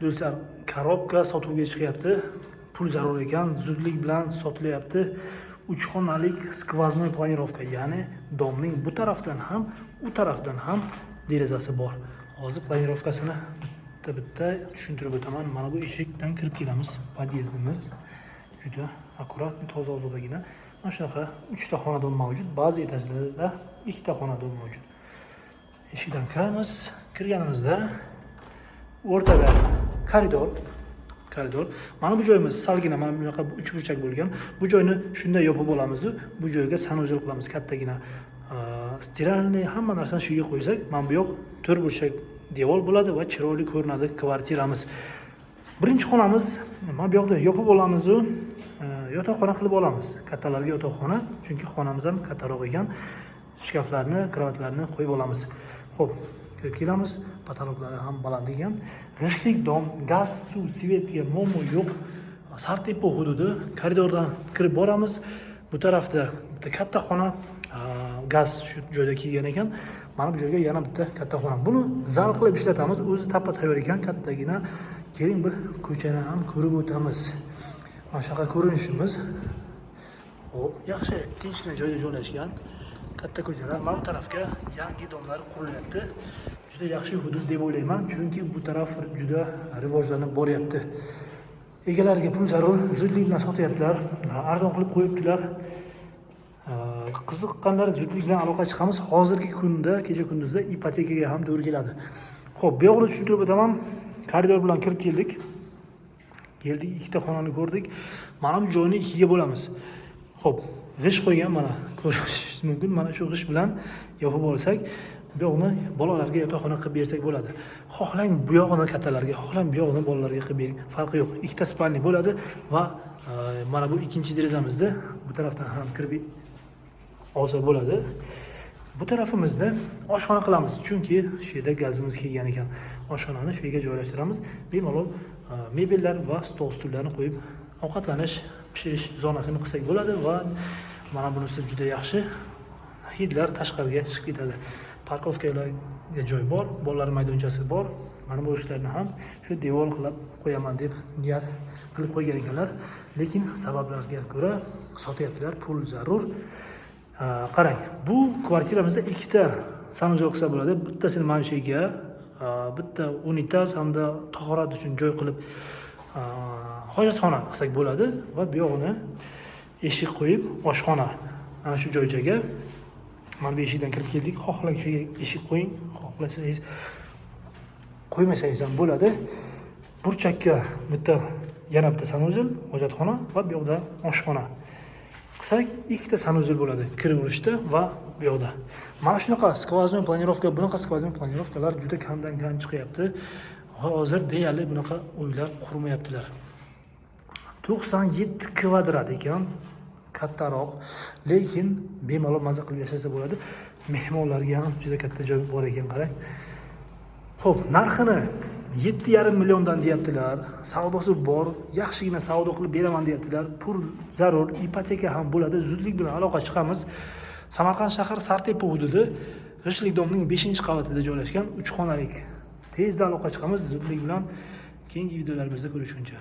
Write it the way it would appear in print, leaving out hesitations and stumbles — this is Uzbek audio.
Do'stlar, korobka sotuvga chiqyapti. Pul zarur ekan, zudlik bilan sotilyapti. 3 xonalik skvoznoy planirovka, ya'ni domning bu tarafdan ham, u tarafdan ham derazasi bor. Hozir planirovkasini bitta tushuntirib o'taman. Mana bu eshikdan kirib kelamiz. Podyezdimiz juda akkurat, toza-ozodagina. Mana shunaqa 3 ta xonadon mavjud. Ba'zi etajlarda 2 ta xonadon mavjud. Eshikdan kiramiz. Kirganimizda o'rtada koridor. Mana bu joyimiz salgina mana bunaqa 3 burchak bo'lgan. Bu joyni shunday yopib olamiz. Bu joyga sanuzel qilamiz. Kattagina stiralni hamma narsani shu yerga qo'ysak, mana bu yoq 4 burchak devor bo'ladi va chiroyli ko'rinadi kvartiramiz. Birinchi xonamiz mana bu yoqda yopib olamiz, yotoqxona qilib olamiz. Kattalarga yotoqxona, chunki xonamiz ham kattaroq ekan. Shkaflarni, kravatlarni qo'yib olamiz. Xo'p, kirib kelamiz. Patologlari ham baland ekan. G'ishtlik dom, gaz, suv, svetga muammo yo'q. Sartepo hududi. Koridordan kirib boramiz. Bu tarafda bitta katta xona, gaz shu joyda kelgan ekan. Mana bu joyga yana bitta katta xona. Buni zal qilib ishlatamiz. O'zi tappa tayyor ekan, kattagina. Keling bir ko'chani ham ko'rib o'tamiz. Mana shunaqa ko'rinishimiz. Xo'p, yaxshi, tinchgina joyda joylashgan. Katta ko'chalar. Mana bu tarafga yangi domlar qurilyapti. Juda yaxshi hudud deb o'ylayman, chunki bu taraf juda rivojlanib boryapti. Egalariga pul zarur, zudlik bilan sotyaptilar, arzon qilib qo'yibdilar. Qiziqqanlar zudlik bilan aloqa chiqamiz. Hozirgi kunda, kecha kunduzda ipotekaga ham to'g'ri keladi. Xo'p, bu yoqni tushuntirib o'taman. Koridor bilan kirib keldik. Ikkita xonani ko'rdik. Mana bu joyni ikkiga bo'lamiz. Xo'p, g'ish qo'ygan, mana ko'rishingiz mumkin. Mana shu g'ish bilan yopib olsak, bu yoqni bolalarga yotoqxona qilib bersak bo'ladi. Xohlang bu yoqni kattalarga, xohlang bu yoqni bolalarga qilib bering. Farqi yo'q. Ikkita spalni bo'ladi va mana bu ikkinchi derazamizda bu tarafdan ham kirib olsa bo'ladi. Bu tarafimizda oshxona qilamiz, chunki shu yerda gazimiz kelgan ekan. Oshxonani shu yerga joylashtiramiz. Bemalol mebellar va stol stullarni qo'yib ovqatlanish, pishirish zonasini qilsak bo'ladi va mana bunisi juda yaxshi. Hidlar tashqariga chiqib ketadi. Parkovkalarga joy bor, bolalar maydonchasi bor. Mana bu ishlarni ham shu devor qilib qo'yaman deb niyat qilib qo'ygan ekanlar. Lekin sabablarga ko'ra sotyaptilar, pul zarur. Qarang, bu kvartiramizda ikkita sanuzel qilsa bo'ladi. Bittasini mana shu yerga, bitta unitaz hamda tahorat uchun joy qilib hojatxona qilsak bo'ladi va bu yog'ini eshik qo'yib oshxona ana shu joyga. Mana bu eshikdan kirib keldik. Xohlang shu eshik qo'ying, xohlasangiz qo'ymasangiz ham bo'ladi. Burchakka yana bitta sanuzel, hojatxona va bu yoqda oshxona qilsak, ikkita sanuzel bo'ladi kiraverishda va bu yoqda. Mana shunaqa skvoznoy planirovka, bunaqa skvoznoy planirovkalar juda kamdan kam chiqyapti. Hozir deyarli bunaqa uylar qurmayaptilar. 97 kvadrat ekan, kattaroq, lekin bemalol maza qilib yashasa bo'ladi. Mehmonlarga ham juda katta joy bor ekan, qarang. Xo'p, narxini 7,5 milliondan deyaptilar. Savdosi bor, yaxshigina savdo qilib beraman deyaptilar. Pul zarur, ipoteka ham bo'ladi. Zudlik bilan aloqa chiqamiz. Samarqand shahar Sartepo hududi, G'ishlik domning 5-qavatida joylashgan 3 xonalik. Tezda aloqa chiqamiz zudlik bilan. Keyingi videolarimizda ko'rishguncha.